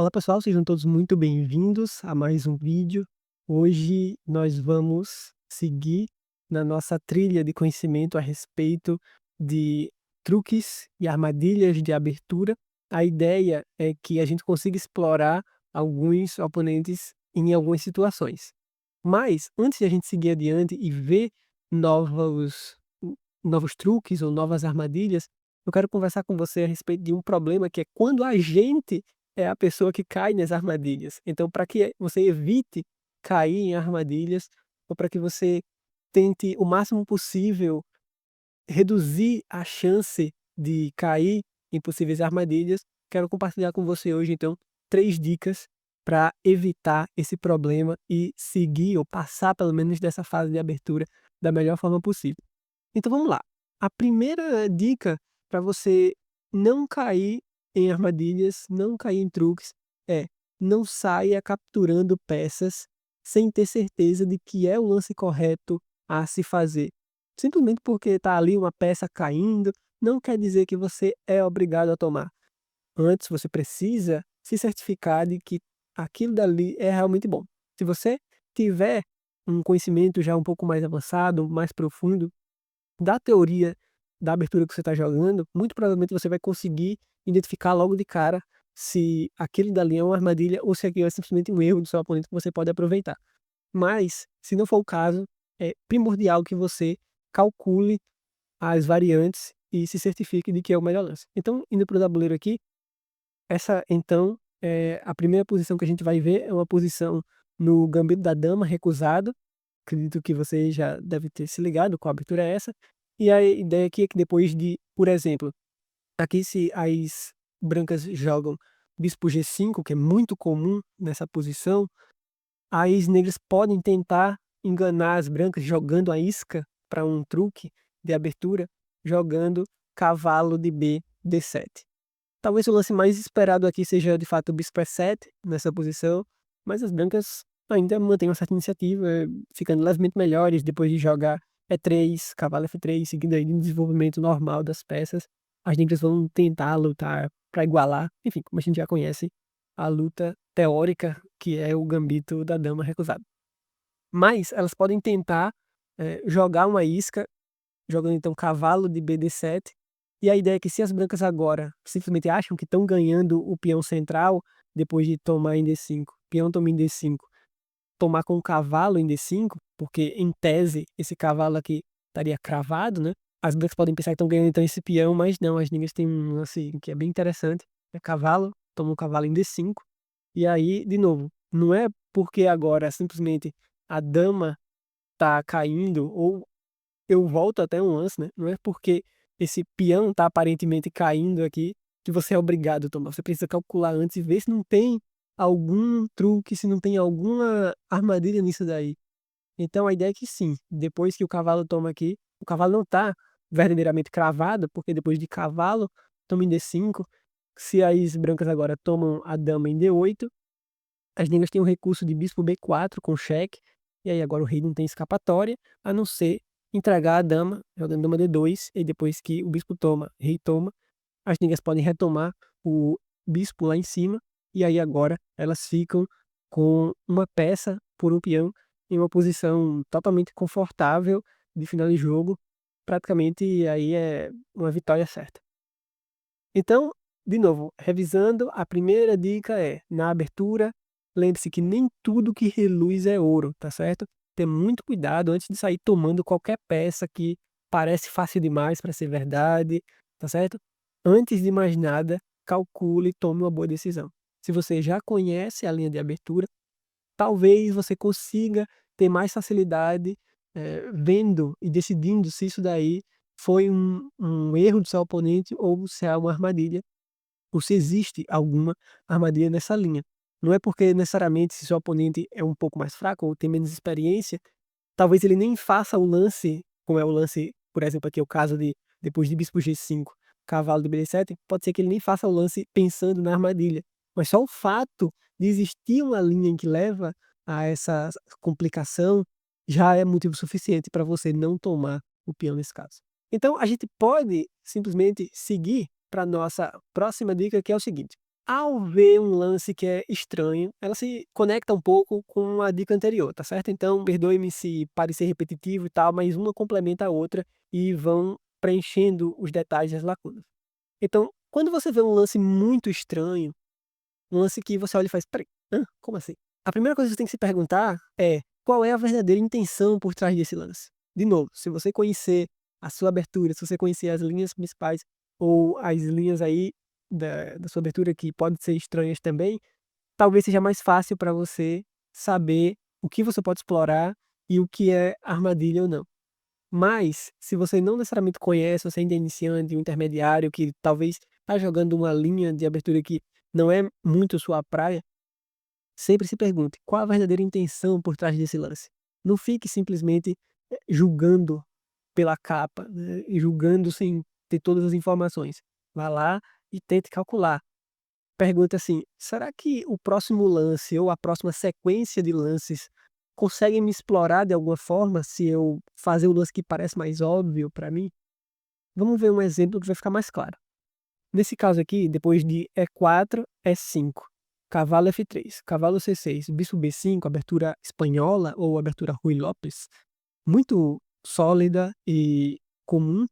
Fala pessoal, sejam todos muito bem-vindos a mais um vídeo. Hoje nós vamos seguir na nossa trilha de conhecimento a respeito de truques e armadilhas de abertura. A ideia é que a gente consiga explorar alguns oponentes em algumas situações. Mas antes de a gente seguir adiante e ver novos, novos truques ou novas armadilhas, eu quero conversar com você a respeito de um problema que é quando a gente é a pessoa que cai nas armadilhas. Então, para que você evite cair em armadilhas, ou para que você tente o máximo possível reduzir a chance de cair em possíveis armadilhas, quero compartilhar com você hoje, então, 3 dicas para evitar esse problema e seguir ou passar pelo menos dessa fase de abertura da melhor forma possível. Então vamos lá. A primeira dica para você não cair em armadilhas, não cair em truques, é: não saia capturando peças sem ter certeza de que é o lance correto a se fazer. Simplesmente porque está ali uma peça caindo, não quer dizer que você é obrigado a tomar. Antes você precisa se certificar de que aquilo dali é realmente bom. Se você tiver um conhecimento já um pouco mais avançado, mais profundo da teoria da abertura que você está jogando, muito provavelmente você vai conseguir identificar logo de cara se aquele dali é uma armadilha ou se aquilo é simplesmente um erro do seu oponente que você pode aproveitar. Mas, se não for o caso, é primordial que você calcule as variantes e se certifique de que é o melhor lance. Então, indo para o tabuleiro aqui, essa então é a primeira posição que a gente vai ver, é uma posição no gambito da dama recusado. Acredito que você já deve ter se ligado qual abertura é essa. E a ideia aqui é que depois de, por exemplo, aqui se as brancas jogam bispo G5, que é muito comum nessa posição, as negras podem tentar enganar as brancas jogando a isca para um truque de abertura, jogando cavalo de B, D7. Talvez o lance mais esperado aqui seja de fato o bispo E7 nessa posição, mas as brancas ainda mantêm uma certa iniciativa, ficando levemente melhores depois de jogar E3, cavalo F3, seguindo aí no desenvolvimento normal das peças. As negras vão tentar lutar para igualar, enfim, como a gente já conhece, a luta teórica que é o gambito da dama recusado. Mas elas podem tentar jogar uma isca, jogando então cavalo de BD7, e a ideia é que se as brancas agora simplesmente acham que estão ganhando o peão central, depois de tomar em D5, peão toma em D5, tomar com o cavalo em D5, porque em tese esse cavalo aqui estaria cravado, né? As brancas podem pensar que estão ganhando então esse peão, mas não, as negras têm um lance que é bem interessante, é cavalo, toma o cavalo em D5, e aí, de novo, não é porque agora simplesmente a dama tá caindo ou eu volto até um lance, né, não é porque esse peão tá aparentemente caindo aqui, que você é obrigado a tomar, você precisa calcular antes e ver se não tem algum truque, se não tem alguma armadilha nisso daí. Então a ideia é que sim, depois que o cavalo toma aqui, o cavalo não tá verdadeiramente cravado, porque depois de cavalo, toma em D5, se as brancas agora tomam a dama em D8, as negras têm o recurso de bispo B4 com cheque, e aí agora o rei não tem escapatória, a não ser entregar a dama, jogando dama D2, e depois que o bispo toma, rei toma, as negras podem retomar o bispo lá em cima, e aí agora elas ficam com uma peça por um peão em uma posição totalmente confortável de final de jogo, praticamente aí é uma vitória certa. Então, de novo, revisando, a primeira dica é, na abertura, lembre-se que nem tudo que reluz é ouro, tá certo? Ter muito cuidado antes de sair tomando qualquer peça que parece fácil demais para ser verdade, tá certo? Antes de mais nada, calcule e tome uma boa decisão. Se você já conhece a linha de abertura, talvez você consiga ter mais facilidade, vendo e decidindo se isso daí foi um erro do seu oponente ou se é uma armadilha, ou se existe alguma armadilha nessa linha. Não é porque necessariamente se seu oponente é um pouco mais fraco ou tem menos experiência, talvez ele nem faça o lance, como é o lance, por exemplo, aqui é o caso de depois de bispo G5, cavalo de B7, pode ser que ele nem faça o lance pensando na armadilha, mas só o fato de existir uma linha em que leva a essa complicação, já é motivo suficiente para você não tomar o peão nesse caso. Então a gente pode simplesmente seguir para nossa próxima dica, que é o seguinte: ao ver um lance que é estranho, ela se conecta um pouco com a dica anterior, tá certo? Então, perdoe-me se parecer repetitivo e tal, mas uma complementa a outra e vão preenchendo os detalhes das lacunas. Então, quando você vê um lance muito estranho, um lance que você olha e faz: "Espera aí, hã? Como assim?". A primeira coisa que você tem que se perguntar é: qual é a verdadeira intenção por trás desse lance? De novo, se você conhecer a sua abertura, se você conhecer as linhas principais ou as linhas aí da sua abertura que podem ser estranhas também, talvez seja mais fácil para você saber o que você pode explorar e o que é armadilha ou não. Mas, se você não necessariamente conhece, você ainda é iniciante, um intermediário que talvez está jogando uma linha de abertura que não é muito sua praia, sempre se pergunte: qual a verdadeira intenção por trás desse lance? Não fique simplesmente, julgando pela capa, né, e julgando sem ter todas as informações. Vá lá e tente calcular. Pergunta assim: "Será que o próximo lance ou a próxima sequência de lances conseguem me explorar de alguma forma se eu fazer o lance que parece mais óbvio para mim?". Vamos ver um exemplo que vai ficar mais claro. Nesse caso aqui, depois de E4, E5, cavalo F3, cavalo C6, bispo B5, abertura espanhola ou abertura Ruy Lopes, muito sólida e comum,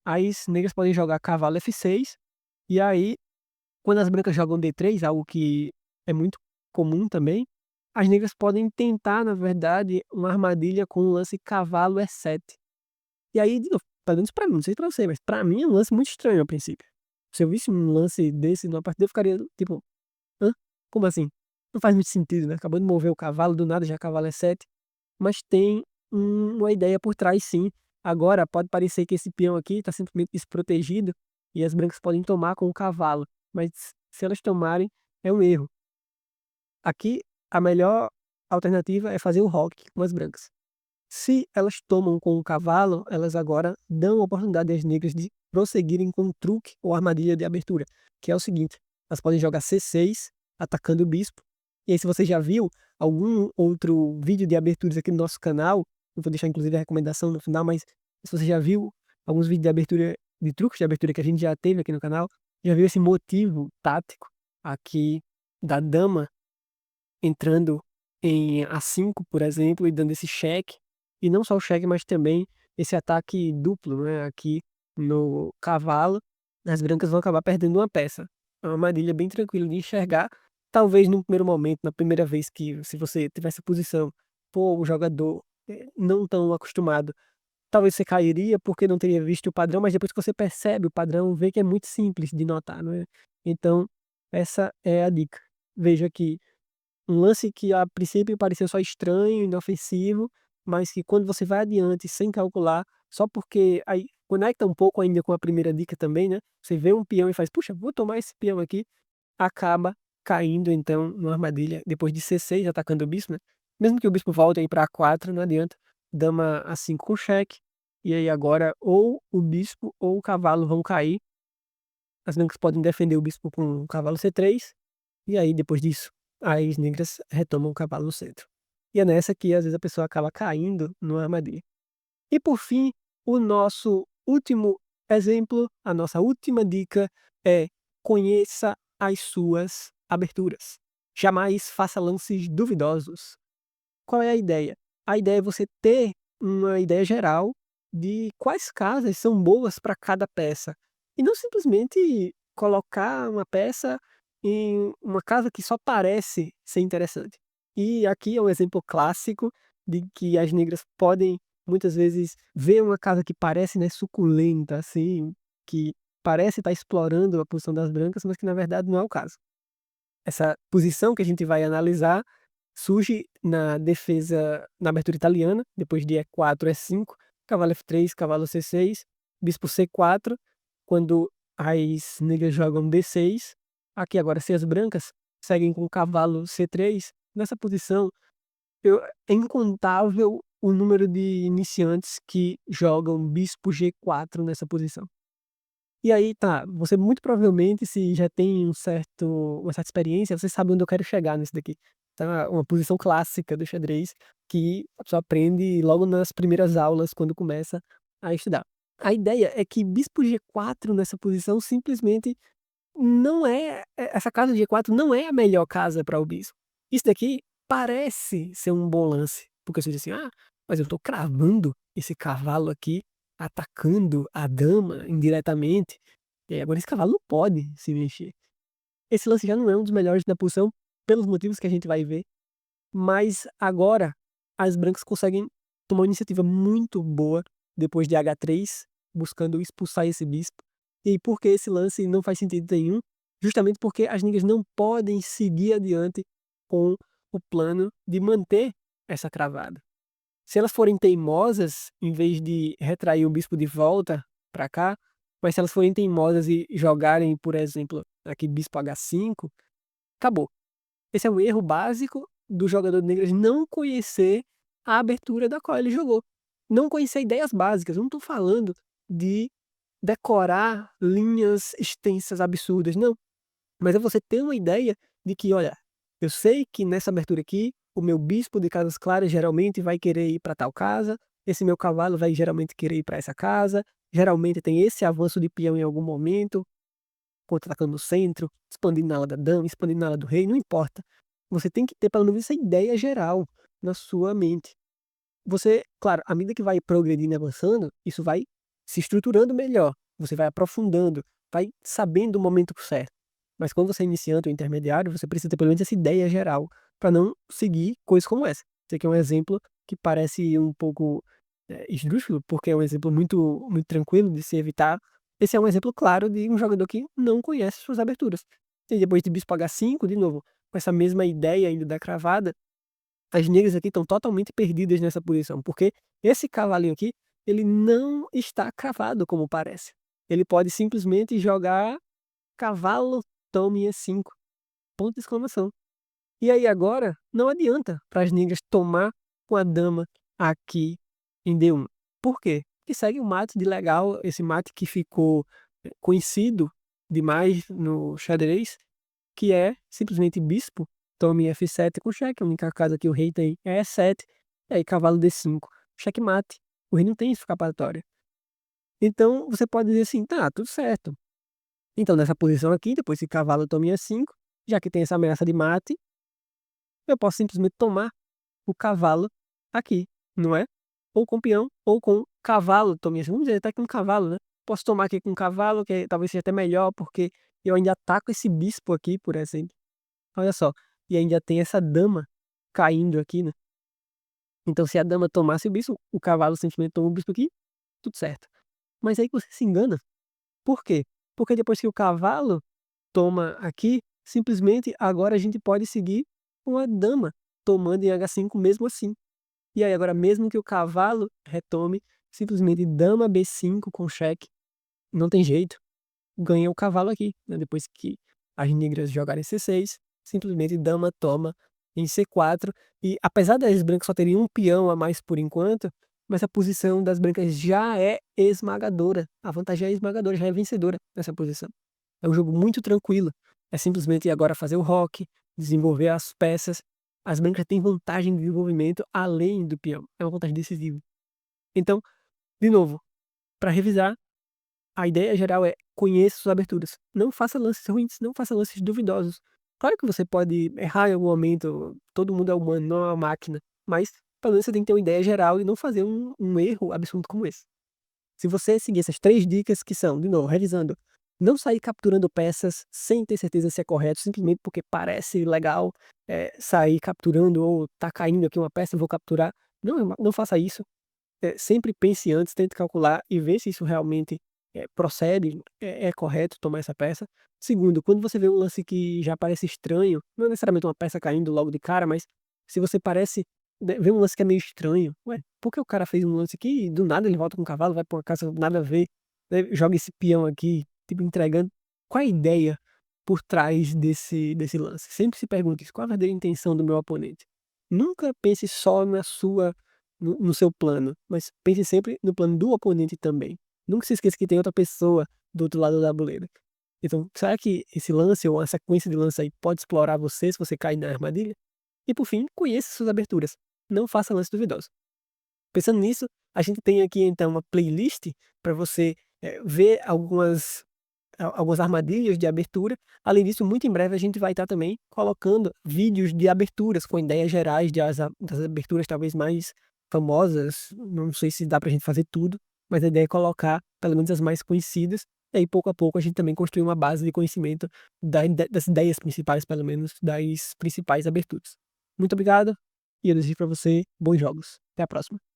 as negras podem jogar cavalo F6, e aí, quando as brancas jogam D3, algo que é muito comum também, as negras podem tentar, na verdade, uma armadilha com o lance cavalo E7. E aí, de novo, pelo menos pra mim, não sei pra você, mas pra mim é um lance muito estranho a princípio. Se eu visse um lance desse numa partida, eu ficaria tipo: "Hã? Como assim?". Não faz muito sentido, né, acabou de mover o cavalo, do nada já cavalo E7, mas tem uma ideia por trás sim. Agora pode parecer que esse peão aqui está simplesmente desprotegido e as brancas podem tomar com o cavalo, mas se elas tomarem, é um erro. Aqui, a melhor alternativa é fazer o roque com as brancas. Se elas tomam com o cavalo, elas agora dão a oportunidade às negras de prosseguirem com o truque ou armadilha de abertura, que é o seguinte: elas podem jogar C6, atacando o bispo. E aí, se você já viu algum outro vídeo de aberturas aqui no nosso canal, eu vou deixar inclusive a recomendação no final, mas se você já viu alguns vídeos de abertura, de truques de abertura que a gente já teve aqui no canal, já viu esse motivo tático aqui da dama entrando em A5, por exemplo, e dando esse cheque, e não só o cheque, mas também esse ataque duplo, né, aqui no cavalo, as brancas vão acabar perdendo uma peça. É uma armadilha bem tranquila de enxergar, talvez num primeiro momento, na primeira vez que se você tiver essa posição, for o jogador, não tão acostumado, talvez você cairia porque não teria visto o padrão, mas depois que você percebe o padrão, vê que é muito simples de notar, não é. Então, essa é a dica. Veja que um lance que a princípio parecia só estranho, inofensivo, mas que quando você vai adiante sem calcular, só porque aí conecta um pouco ainda com a primeira dica também, né, você vê um peão e faz: "Puxa, vou tomar esse peão aqui", acaba caindo então numa armadilha depois de C6 atacando o bispo, né, mesmo que o bispo volte aí pra A4 não adianta, dama A5 com cheque, e aí agora ou o bispo ou o cavalo vão cair, as brancas podem defender o bispo com o cavalo C3, e aí depois disso, as negras retomam o cavalo no centro. E é nessa que às vezes a pessoa acaba caindo numa armadilha. E por fim, o nosso último exemplo, a nossa última dica é: conheça as suas aberturas. Jamais faça lances duvidosos. Qual é a ideia? A ideia é você ter uma ideia geral de quais casas são boas para cada peça, e não simplesmente colocar uma peça em uma casa que só parece ser interessante. E aqui é um exemplo clássico de que as negras podem muitas vezes ver uma casa que parece, né, suculenta, assim, que parece estar explorando a posição das brancas, mas que na verdade não é o caso. Essa posição que a gente vai analisar surge na defesa na abertura italiana, depois de E4, E5, cavalo F3, cavalo C6, bispo C4, quando as negras jogam D6. Aqui agora, se as brancas seguem com cavalo C3, nessa posição é incontável o número de iniciantes que jogam bispo G4 nessa posição. E aí tá, você muito provavelmente se já tem uma certa experiência, você sabe onde eu quero chegar nisso daqui. Tá, uma posição clássica do xadrez que a pessoa aprende logo nas primeiras aulas quando começa a estudar. A ideia é que bispo G4 nessa posição simplesmente não é essa casa de E4 não é a melhor casa para o bispo. Isso daqui parece ser um bom lance, porque você diz assim: "Ah, mas eu estou cravando esse cavalo aqui, atacando a dama indiretamente, e aí agora esse cavalo não pode se mexer". Esse lance já não é um dos melhores da posição, pelos motivos que a gente vai ver, mas agora as brancas conseguem tomar uma iniciativa muito boa depois de H3, buscando expulsar esse bispo. E por que esse lance não faz sentido nenhum? Justamente porque as negras não podem seguir adiante com o plano de manter essa cravada. Se elas forem teimosas, em vez de retrair o bispo de volta para cá, mas se elas forem teimosas e jogarem, por exemplo, aqui bispo H5, acabou. Esse é um erro básico do jogador de negras não conhecer a abertura da qual ele jogou. Não conhecer ideias básicas. Eu não estou falando de decorar linhas extensas absurdas, não. Mas é você ter uma ideia de que, olha, eu sei que nessa abertura aqui, o meu bispo de casas claras geralmente vai querer ir para tal casa, esse meu cavalo vai geralmente querer ir para essa casa, geralmente tem esse avanço de peão em algum momento, contra-atacando no centro, expandindo na ala da dama, expandindo na ala do rei, não importa. Você tem que ter pelo menos essa ideia geral na sua mente. Você, claro, à medida que vai progredindo e avançando, isso vai se estruturando melhor, você vai aprofundando, vai sabendo o momento certo. Mas quando você é iniciante ou intermediário, você precisa ter pelo menos essa ideia geral para não seguir coisas como essa. Esse aqui é um exemplo que parece um pouco esdrúxulo, porque é um exemplo muito tranquilo de se evitar. Esse é um exemplo claro de um jogador que não conhece suas aberturas. E depois de bispo H5, de novo, com essa mesma ideia ainda da cravada, as negras aqui estão totalmente perdidas nessa posição, porque esse cavalinho aqui, ele não está cravado como parece. Ele pode simplesmente jogar cavalo tome E5, ponto de exclamação. E aí agora, não adianta para as negras tomar com a dama aqui em D1. Por quê? Porque segue o mate de legal, esse mate que ficou conhecido demais no xadrez, que é simplesmente bispo, tome F7 com cheque, a única casa que o rei tem é E7, e aí cavalo D5, checkmate. O rei não tem escapatória. Então você pode dizer assim, tá, tudo certo. Então nessa posição aqui, depois que cavalo tome E5, já que tem essa ameaça de mate, eu posso simplesmente tomar o cavalo aqui, não é? Ou com peão, ou com cavalo tome E5. Vamos dizer até com cavalo, né? Posso tomar aqui com cavalo, que talvez seja até melhor, porque eu ainda ataco esse bispo aqui, por exemplo. Olha só, e ainda tem essa dama caindo aqui, né. Então se a dama tomasse o bispo, o cavalo simplesmente toma o bispo aqui, tudo certo. Mas aí que você se engana. Por quê? Porque depois que o cavalo toma aqui, simplesmente agora a gente pode seguir com a dama tomando em H5 mesmo assim. E aí agora mesmo que o cavalo retome, simplesmente dama B5 com cheque, não tem jeito. Ganha o cavalo aqui, né, depois que as negras jogarem C6, simplesmente dama toma em C4, e apesar das brancas só terem um peão a mais por enquanto, mas a posição das brancas já é esmagadora, a vantagem é esmagadora, já é vencedora nessa posição. É um jogo muito tranquilo, é simplesmente agora fazer o roque, desenvolver as peças, as brancas têm vantagem de desenvolvimento além do peão, é uma vantagem decisiva. Então, de novo, para revisar, a ideia geral é: conheça suas aberturas. Não faça lances ruins, não faça lances duvidosos. Claro que você pode errar em algum momento, todo mundo é humano, não é uma máquina, mas pelo menos você tem que ter uma ideia geral e não fazer um erro absurdo como esse. Se você seguir essas 3 dicas que são, de novo, revisando, não sair capturando peças sem ter certeza se é correto, simplesmente porque parece legal, sair capturando ou tá caindo aqui uma peça, vou capturar. Não faça isso. Sempre pense antes, tente calcular e ver se isso realmente, procede, é correto tomar essa peça. Segundo, quando você vê um lance que já parece estranho, não é necessariamente uma peça caindo logo de cara, mas se você parece, né, vê um lance que é meio estranho, "Ué, por que o cara fez um lance aqui e do nada ele volta com o cavalo, vai pra uma casa nada a ver, né, joga esse peão aqui", tipo, entregando. Qual é a ideia por trás desse lance? Sempre se pergunte isso: "Qual a verdadeira intenção do meu oponente?". Nunca pense só na sua no seu plano, mas pense sempre no plano do oponente também. Nunca se esqueça que tem outra pessoa do outro lado da tabuleiro. Então, será que esse lance ou a sequência de lance aí pode explorar você se você cair na armadilha? E por fim, conheça suas aberturas. Não faça lances duvidosos. Pensando nisso, a gente tem aqui então uma playlist para você ver algumas algumas armadilhas de abertura. Além disso, muito em breve a gente vai estar também colocando vídeos de aberturas com ideias gerais das aberturas talvez mais famosas. Não sei se dá pra gente fazer tudo, mas a ideia é colocar pelo menos as mais conhecidas, e aí pouco a pouco a gente também construir uma base de conhecimento das ideias principais, pelo menos, das principais aberturas. Muito obrigado, e eu desejo para você bons jogos. Até a próxima.